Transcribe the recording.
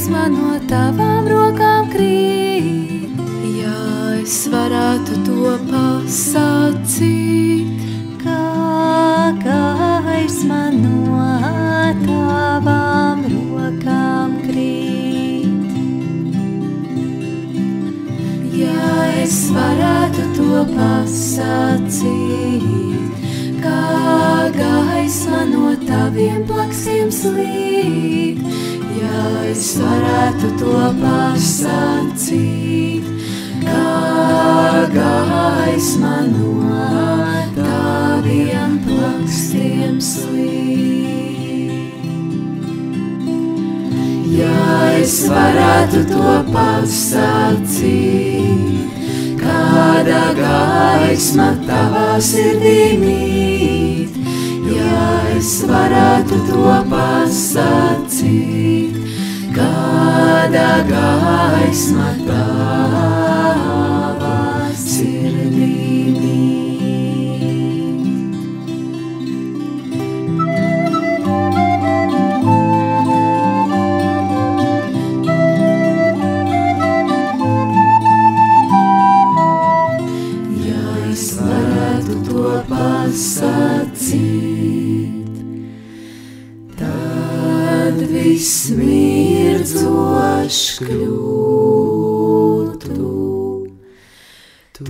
gaisma no tavām rokām krīt, ja es varētu to pasacīt. Kā gaisma no tavām rokām krīt, ja es varētu to pasacīt. Kā gaisma no taviem plaksiem slīd, ja es varētu to pasacīt. Kā gaisma no taviem plakstiem slīd. Ja es varētu to pasacīt, kāda gaisma tavā sirdī mīt, ja es varētu to pasacīt, kāda gaisma tavā sirdī mīt. Ja es varētu to pasacīt, tad viss mirdzošs kļūtu. Tu